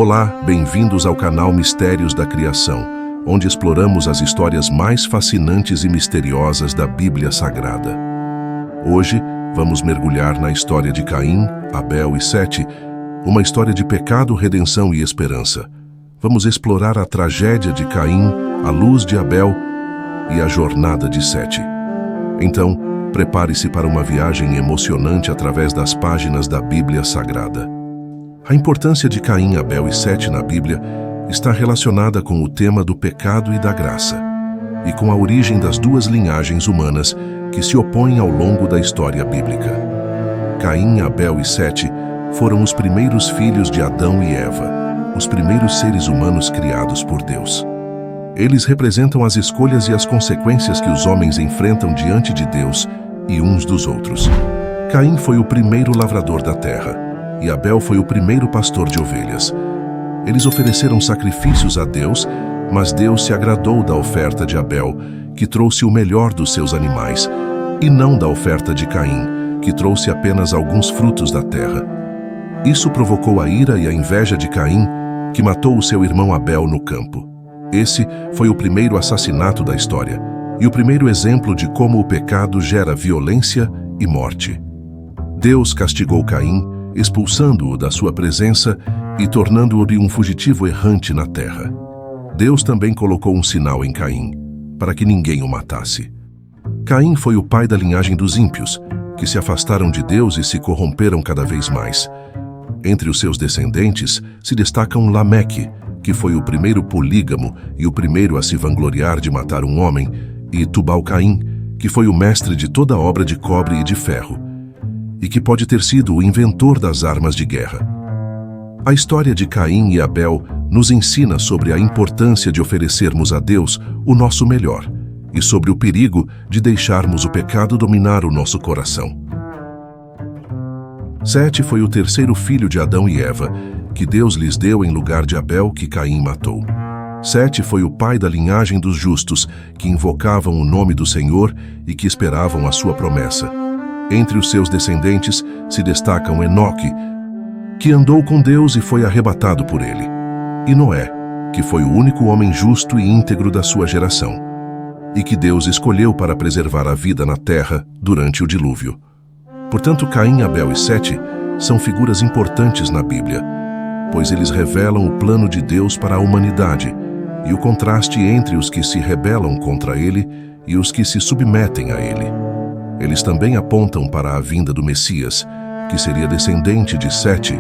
Olá, bem-vindos ao canal Mistérios da Criação, onde exploramos as histórias mais fascinantes e misteriosas da Bíblia Sagrada. Hoje, vamos mergulhar na história de Caim, Abel e Sete, uma história de pecado, redenção e esperança. Vamos explorar a tragédia de Caim, a luz de Abel e a jornada de Sete. Então, prepare-se para uma viagem emocionante através das páginas da Bíblia Sagrada. A importância de Caim, Abel e Sete na Bíblia está relacionada com o tema do pecado e da graça, e com a origem das duas linhagens humanas que se opõem ao longo da história bíblica. Caim, Abel e Sete foram os primeiros filhos de Adão e Eva, os primeiros seres humanos criados por Deus. Eles representam as escolhas e as consequências que os homens enfrentam diante de Deus e uns dos outros. Caim foi o primeiro lavrador da terra, e Abel foi o primeiro pastor de ovelhas. Eles ofereceram sacrifícios a Deus, mas Deus se agradou da oferta de Abel, que trouxe o melhor dos seus animais, e não da oferta de Caim, que trouxe apenas alguns frutos da terra. Isso provocou a ira e a inveja de Caim, que matou o seu irmão Abel no campo. Esse foi o primeiro assassinato da história, e o primeiro exemplo de como o pecado gera violência e morte. Deus castigou Caim, expulsando-o da sua presença e tornando-o um fugitivo errante na terra. Deus também colocou um sinal em Caim, para que ninguém o matasse. Caim foi o pai da linhagem dos ímpios, que se afastaram de Deus e se corromperam cada vez mais. Entre os seus descendentes se destacam Lameque, que foi o primeiro polígamo e o primeiro a se vangloriar de matar um homem, e Tubal-Caim, que foi o mestre de toda obra de cobre e de ferro, e que pode ter sido o inventor das armas de guerra. A história de Caim e Abel nos ensina sobre a importância de oferecermos a Deus o nosso melhor e sobre o perigo de deixarmos o pecado dominar o nosso coração. Sete foi o terceiro filho de Adão e Eva, que Deus lhes deu em lugar de Abel, que Caim matou. Sete foi o pai da linhagem dos justos, que invocavam o nome do Senhor e que esperavam a sua promessa. Entre os seus descendentes se destacam Enoque, que andou com Deus e foi arrebatado por ele, e Noé, que foi o único homem justo e íntegro da sua geração, e que Deus escolheu para preservar a vida na terra durante o dilúvio. Portanto, Caim, Abel e Sete são figuras importantes na Bíblia, pois eles revelam o plano de Deus para a humanidade e o contraste entre os que se rebelam contra ele e os que se submetem a ele. Eles também apontam para a vinda do Messias, que seria descendente de Sete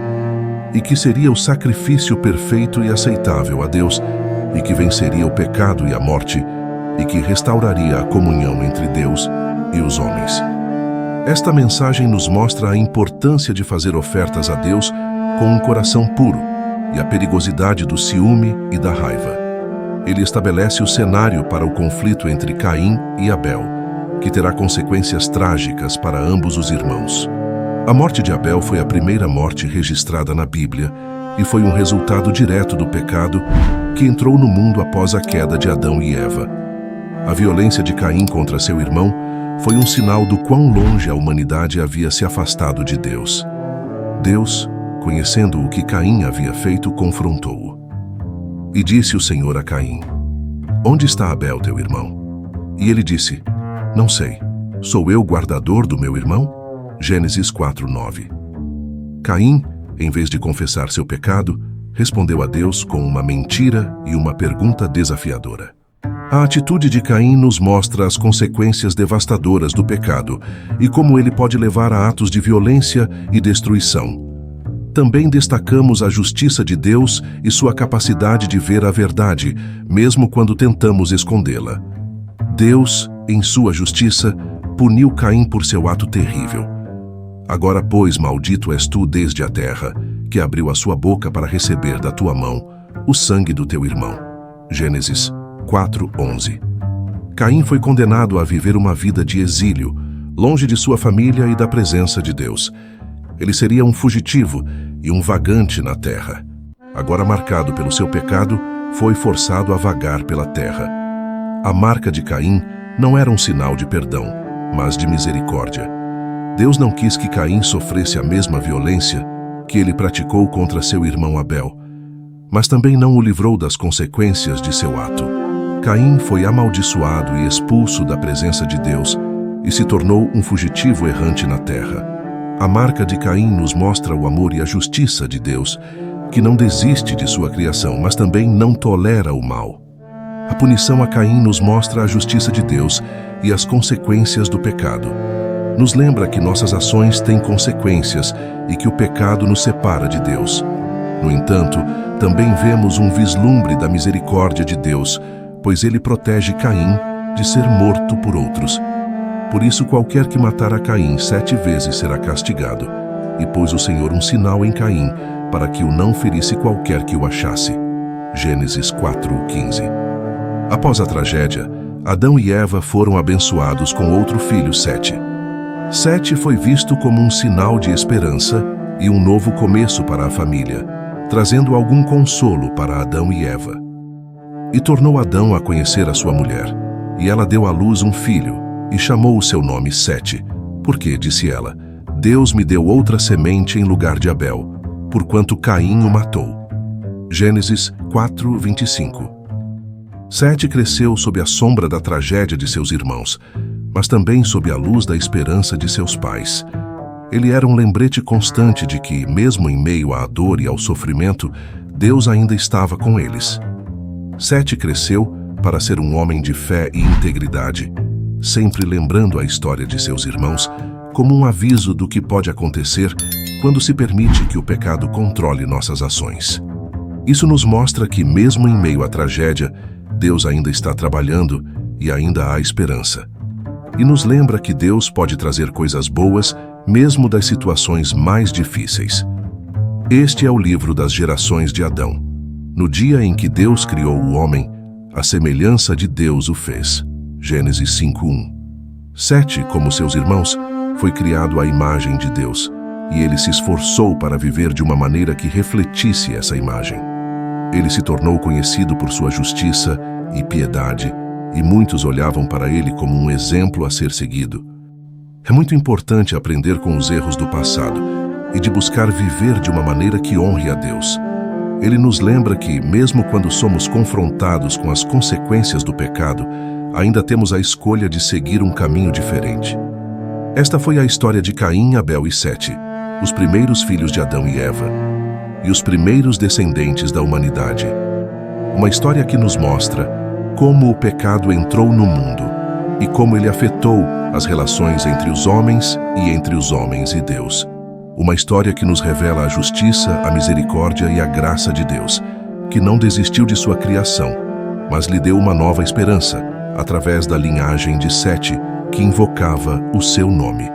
e que seria o sacrifício perfeito e aceitável a Deus e que venceria o pecado e a morte e que restauraria a comunhão entre Deus e os homens. Esta mensagem nos mostra a importância de fazer ofertas a Deus com um coração puro e a perigosidade do ciúme e da raiva. Ele estabelece o cenário para o conflito entre Caim e Abel, que terá consequências trágicas para ambos os irmãos. A morte de Abel foi a primeira morte registrada na Bíblia e foi um resultado direto do pecado que entrou no mundo após a queda de Adão e Eva. A violência de Caim contra seu irmão foi um sinal do quão longe a humanidade havia se afastado de Deus. Deus, conhecendo o que Caim havia feito, confrontou-o. E disse o Senhor a Caim: "Onde está Abel, teu irmão?" E ele disse: "Não sei. Sou eu guardador do meu irmão?" Gênesis 4:9. Caim, em vez de confessar seu pecado, respondeu a Deus com uma mentira e uma pergunta desafiadora. A atitude de Caim nos mostra as consequências devastadoras do pecado e como ele pode levar a atos de violência e destruição. Também destacamos a justiça de Deus e sua capacidade de ver a verdade, mesmo quando tentamos escondê-la. Deus, em sua justiça, puniu Caim por seu ato terrível. Agora, pois, maldito és tu desde a terra, que abriu a sua boca para receber da tua mão o sangue do teu irmão. Gênesis 4:11. Caim foi condenado a viver uma vida de exílio, longe de sua família e da presença de Deus. Ele seria um fugitivo e um vagante na terra. Agora marcado pelo seu pecado, foi forçado a vagar pela terra. A marca de Caim não era um sinal de perdão, mas de misericórdia. Deus não quis que Caim sofresse a mesma violência que ele praticou contra seu irmão Abel, mas também não o livrou das consequências de seu ato. Caim foi amaldiçoado e expulso da presença de Deus e se tornou um fugitivo errante na terra. A marca de Caim nos mostra o amor e a justiça de Deus, que não desiste de sua criação, mas também não tolera o mal. A punição a Caim nos mostra a justiça de Deus e as consequências do pecado. Nos lembra que nossas ações têm consequências e que o pecado nos separa de Deus. No entanto, também vemos um vislumbre da misericórdia de Deus, pois ele protege Caim de ser morto por outros. Por isso, qualquer que matar a Caim 7 vezes será castigado. E pôs o Senhor um sinal em Caim, para que o não ferisse qualquer que o achasse. Gênesis 4:15. Após a tragédia, Adão e Eva foram abençoados com outro filho, Sete. Sete foi visto como um sinal de esperança e um novo começo para a família, trazendo algum consolo para Adão e Eva. E tornou Adão a conhecer a sua mulher, e ela deu à luz um filho, e chamou o seu nome Sete, porque, disse ela, Deus me deu outra semente em lugar de Abel, porquanto Caim o matou. Gênesis 4:25. Sete cresceu sob a sombra da tragédia de seus irmãos, mas também sob a luz da esperança de seus pais. Ele era um lembrete constante de que, mesmo em meio à dor e ao sofrimento, Deus ainda estava com eles. Sete cresceu para ser um homem de fé e integridade, sempre lembrando a história de seus irmãos como um aviso do que pode acontecer quando se permite que o pecado controle nossas ações. Isso nos mostra que, mesmo em meio à tragédia, Deus ainda está trabalhando e ainda há esperança. E nos lembra que Deus pode trazer coisas boas, mesmo das situações mais difíceis. Este é o livro das gerações de Adão. No dia em que Deus criou o homem, a semelhança de Deus o fez. Gênesis 5:1. Sete, como seus irmãos, foi criado à imagem de Deus, e ele se esforçou para viver de uma maneira que refletisse essa imagem. Ele se tornou conhecido por sua justiça e piedade, e muitos olhavam para ele como um exemplo a ser seguido. É muito importante aprender com os erros do passado e de buscar viver de uma maneira que honre a Deus. Ele nos lembra que, mesmo quando somos confrontados com as consequências do pecado, ainda temos a escolha de seguir um caminho diferente. Esta foi a história de Caim, Abel e Sete, os primeiros filhos de Adão e Eva, e os primeiros descendentes da humanidade. Uma história que nos mostra como o pecado entrou no mundo e como ele afetou as relações entre os homens e entre os homens e Deus. Uma história que nos revela a justiça, a misericórdia e a graça de Deus, que não desistiu de sua criação, mas lhe deu uma nova esperança, através da linhagem de Sete, que invocava o seu nome.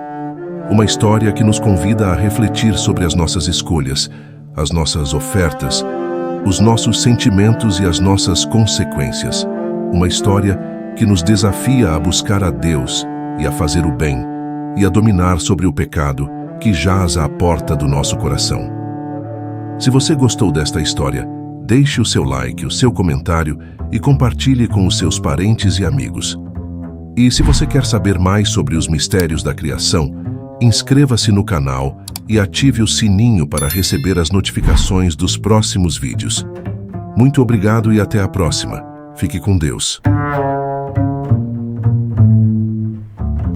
Uma história que nos convida a refletir sobre as nossas escolhas, as nossas ofertas, os nossos sentimentos e as nossas consequências. Uma história que nos desafia a buscar a Deus e a fazer o bem, e a dominar sobre o pecado que jaz à porta do nosso coração. Se você gostou desta história, deixe o seu like, o seu comentário e compartilhe com os seus parentes e amigos. E se você quer saber mais sobre os mistérios da criação, inscreva-se no canal e ative o sininho para receber as notificações dos próximos vídeos. Muito obrigado e até a próxima. Fique com Deus.